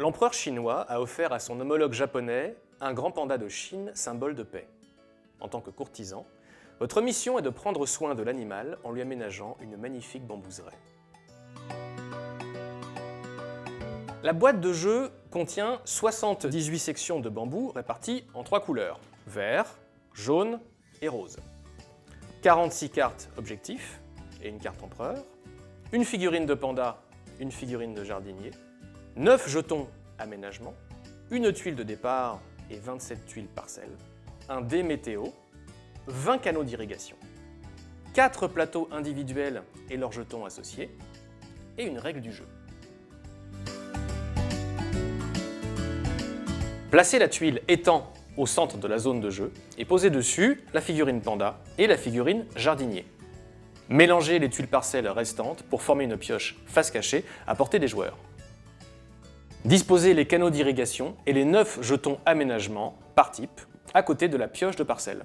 L'empereur chinois a offert à son homologue japonais un grand panda de Chine, symbole de paix. En tant que courtisan, votre mission est de prendre soin de l'animal en lui aménageant une magnifique bambouseraie. La boîte de jeu contient 78 sections de bambou réparties en 3 couleurs, vert, jaune et rose. 46 cartes objectifs et une carte empereur, une figurine de panda, une figurine de jardinier, 9 jetons aménagement, une tuile de départ et 27 tuiles parcelles, un dé météo, 20 canaux d'irrigation, 4 plateaux individuels et leurs jetons associés, et une règle du jeu. Placez la tuile étang au centre de la zone de jeu et posez dessus la figurine panda et la figurine jardinier. Mélangez les tuiles parcelles restantes pour former une pioche face cachée à portée des joueurs. Disposez les canaux d'irrigation et les 9 jetons aménagement par type à côté de la pioche de parcelle.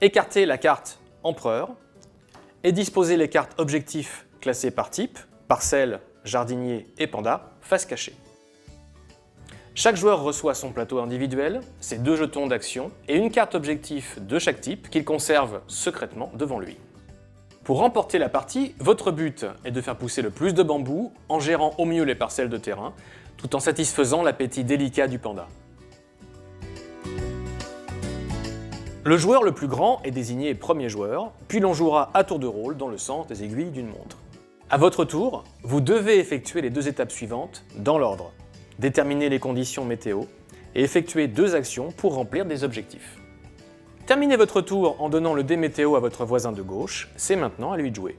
Écartez la carte empereur et disposez les cartes objectifs classées par type, parcelle, jardinier et panda, face cachée. Chaque joueur reçoit son plateau individuel, ses 2 jetons d'action et une carte objectif de chaque type qu'il conserve secrètement devant lui. Pour remporter la partie, votre but est de faire pousser le plus de bambou en gérant au mieux les parcelles de terrain, tout en satisfaisant l'appétit délicat du panda. Le joueur le plus grand est désigné premier joueur, puis l'on jouera à tour de rôle dans le sens des aiguilles d'une montre. À votre tour, vous devez effectuer les 2 étapes suivantes dans l'ordre. Déterminer les conditions météo et effectuer 2 actions pour remplir des objectifs. Terminez votre tour en donnant le dé météo à votre voisin de gauche, c'est maintenant à lui de jouer.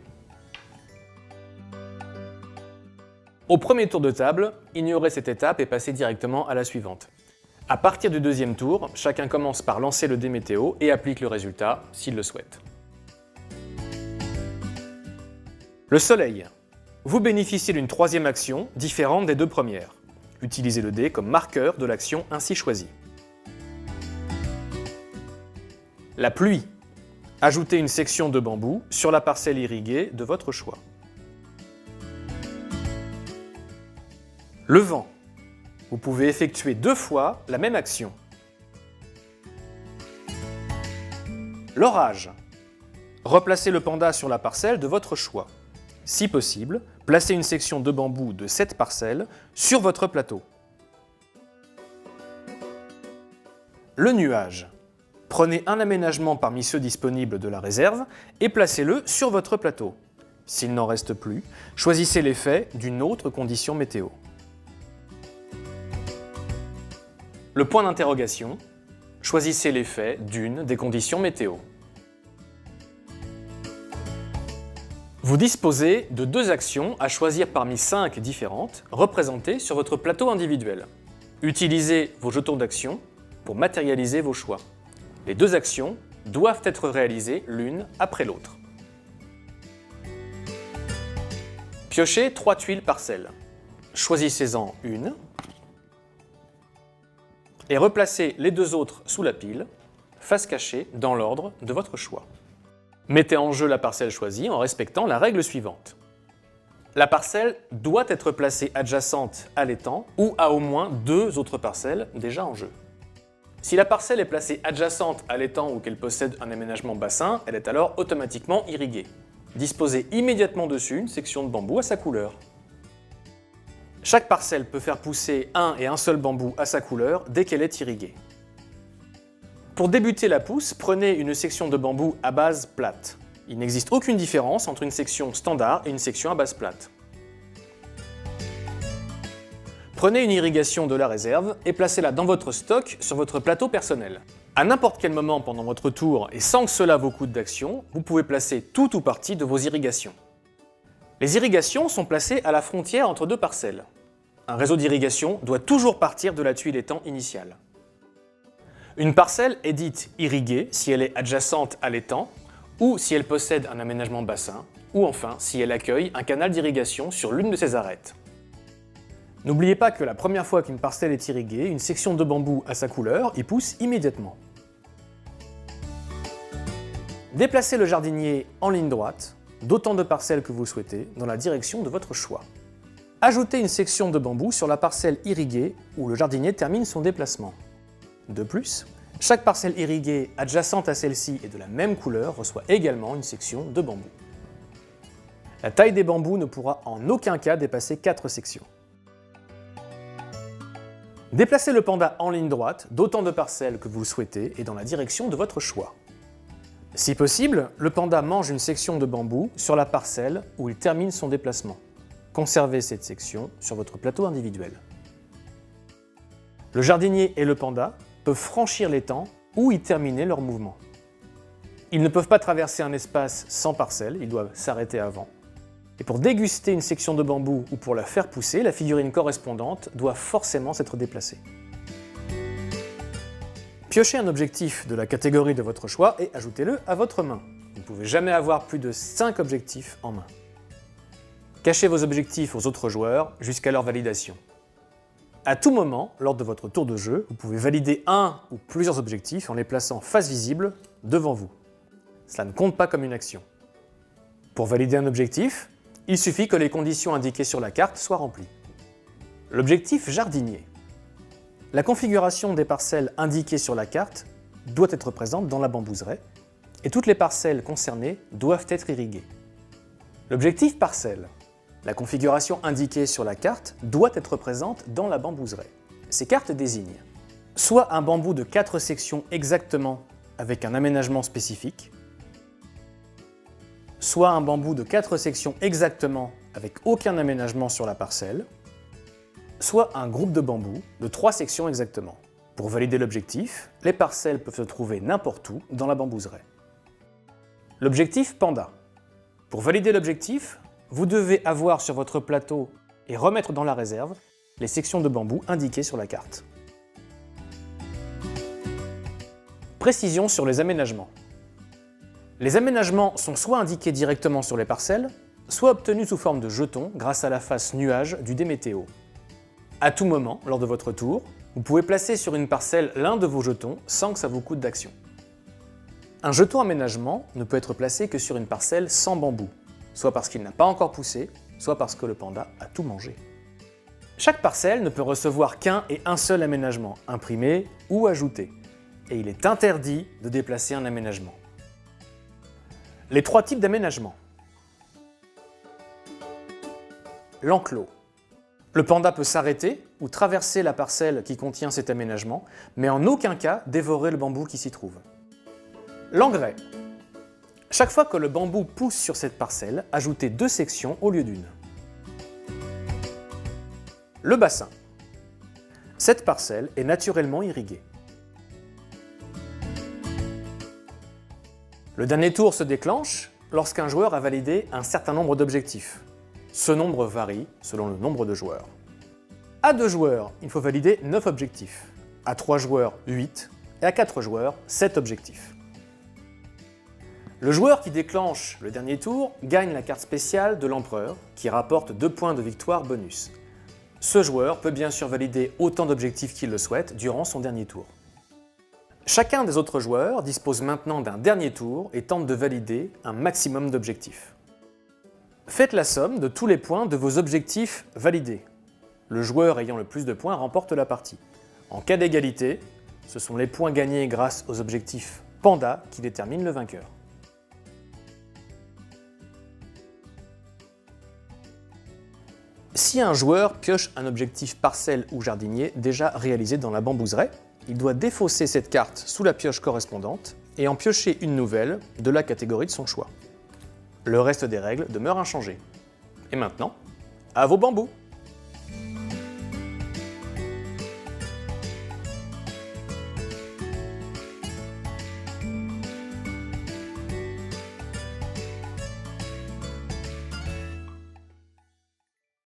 Au premier tour de table, ignorez cette étape et passez directement à la suivante. À partir du 2e tour, chacun commence par lancer le dé météo et applique le résultat s'il le souhaite. Le soleil. Vous bénéficiez d'une 3e action différente des 2 premières. Utilisez le dé comme marqueur de l'action ainsi choisie. La pluie. Ajoutez une section de bambou sur la parcelle irriguée de votre choix. Le vent. Vous pouvez effectuer 2 fois la même action. L'orage. Replacez le panda sur la parcelle de votre choix. Si possible, placez une section de bambou de cette parcelle sur votre plateau. Le nuage. Prenez un aménagement parmi ceux disponibles de la réserve et placez-le sur votre plateau. S'il n'en reste plus, choisissez l'effet d'une autre condition météo. Le point d'interrogation. Choisissez l'effet d'une des conditions météo. Vous disposez de 2 actions à choisir parmi 5 différentes, représentées sur votre plateau individuel. Utilisez vos jetons d'action pour matérialiser vos choix. Les 2 actions doivent être réalisées l'une après l'autre. Piochez 3 tuiles parcelles. Choisissez-en une et replacez les 2 autres sous la pile, face cachée dans l'ordre de votre choix. Mettez en jeu la parcelle choisie en respectant la règle suivante. La parcelle doit être placée adjacente à l'étang ou à au moins 2 autres parcelles déjà en jeu. Si la parcelle est placée adjacente à l'étang ou qu'elle possède un aménagement bassin, elle est alors automatiquement irriguée. Disposez immédiatement dessus une section de bambou à sa couleur. Chaque parcelle peut faire pousser un et un seul bambou à sa couleur dès qu'elle est irriguée. Pour débuter la pousse, prenez une section de bambou à base plate. Il n'existe aucune différence entre une section standard et une section à base plate. Prenez une irrigation de la réserve et placez-la dans votre stock sur votre plateau personnel. À n'importe quel moment pendant votre tour et sans que cela vous coûte d'action, vous pouvez placer tout ou partie de vos irrigations. Les irrigations sont placées à la frontière entre 2 parcelles. Un réseau d'irrigation doit toujours partir de la tuile étang initiale. Une parcelle est dite irriguée si elle est adjacente à l'étang ou si elle possède un aménagement bassin ou enfin si elle accueille un canal d'irrigation sur l'une de ses arêtes. N'oubliez pas que la première fois qu'une parcelle est irriguée, une section de bambou à sa couleur y pousse immédiatement. Déplacez le jardinier en ligne droite, d'autant de parcelles que vous souhaitez, dans la direction de votre choix. Ajoutez une section de bambou sur la parcelle irriguée où le jardinier termine son déplacement. De plus, chaque parcelle irriguée adjacente à celle-ci et de la même couleur reçoit également une section de bambou. La taille des bambous ne pourra en aucun cas dépasser 4 sections. Déplacez le panda en ligne droite d'autant de parcelles que vous le souhaitez et dans la direction de votre choix. Si possible, le panda mange une section de bambou sur la parcelle où il termine son déplacement. Conservez cette section sur votre plateau individuel. Le jardinier et le panda peuvent franchir l'étang ou y terminer leur mouvement. Ils ne peuvent pas traverser un espace sans parcelle, ils doivent s'arrêter avant. Et pour déguster une section de bambou ou pour la faire pousser, la figurine correspondante doit forcément s'être déplacée. Piochez un objectif de la catégorie de votre choix et ajoutez-le à votre main. Vous ne pouvez jamais avoir plus de 5 objectifs en main. Cachez vos objectifs aux autres joueurs jusqu'à leur validation. À tout moment, lors de votre tour de jeu, vous pouvez valider un ou plusieurs objectifs en les plaçant face visible devant vous. Cela ne compte pas comme une action. Pour valider un objectif, il suffit que les conditions indiquées sur la carte soient remplies. L'objectif jardinier. La configuration des parcelles indiquées sur la carte doit être présente dans la bambouseraie et toutes les parcelles concernées doivent être irriguées. L'objectif parcelle. La configuration indiquée sur la carte doit être présente dans la bambouseraie. Ces cartes désignent soit un bambou de 4 sections exactement avec un aménagement spécifique, soit un bambou de 4 sections exactement avec aucun aménagement sur la parcelle, soit un groupe de bambous de 3 sections exactement. Pour valider l'objectif, les parcelles peuvent se trouver n'importe où dans la bambouseraie. L'objectif panda. Pour valider l'objectif, vous devez avoir sur votre plateau et remettre dans la réserve les sections de bambou indiquées sur la carte. Précision sur les aménagements. Les aménagements sont soit indiqués directement sur les parcelles, soit obtenus sous forme de jetons grâce à la face nuage du Démétéo. À tout moment, lors de votre tour, vous pouvez placer sur une parcelle l'un de vos jetons sans que ça vous coûte d'action. Un jeton aménagement ne peut être placé que sur une parcelle sans bambou, soit parce qu'il n'a pas encore poussé, soit parce que le panda a tout mangé. Chaque parcelle ne peut recevoir qu'un et un seul aménagement, imprimé ou ajouté, et il est interdit de déplacer un aménagement. Les 3 types d'aménagements. L'enclos. Le panda peut s'arrêter ou traverser la parcelle qui contient cet aménagement, mais en aucun cas dévorer le bambou qui s'y trouve. L'engrais. Chaque fois que le bambou pousse sur cette parcelle, ajoutez 2 sections au lieu d'une. Le bassin. Cette parcelle est naturellement irriguée. Le dernier tour se déclenche lorsqu'un joueur a validé un certain nombre d'objectifs. Ce nombre varie selon le nombre de joueurs. À 2 joueurs, il faut valider 9 objectifs. À 3 joueurs, 8. Et à 4 joueurs, 7 objectifs. Le joueur qui déclenche le dernier tour gagne la carte spéciale de l'empereur qui rapporte 2 points de victoire bonus. Ce joueur peut bien sûr valider autant d'objectifs qu'il le souhaite durant son dernier tour. Chacun des autres joueurs dispose maintenant d'un dernier tour et tente de valider un maximum d'objectifs. Faites la somme de tous les points de vos objectifs validés. Le joueur ayant le plus de points remporte la partie. En cas d'égalité, ce sont les points gagnés grâce aux objectifs panda qui déterminent le vainqueur. Si un joueur pioche un objectif parcelle ou jardinier déjà réalisé dans la bambouseraie, il doit défausser cette carte sous la pioche correspondante et en piocher une nouvelle de la catégorie de son choix. Le reste des règles demeure inchangé. Et maintenant, à vos bambous!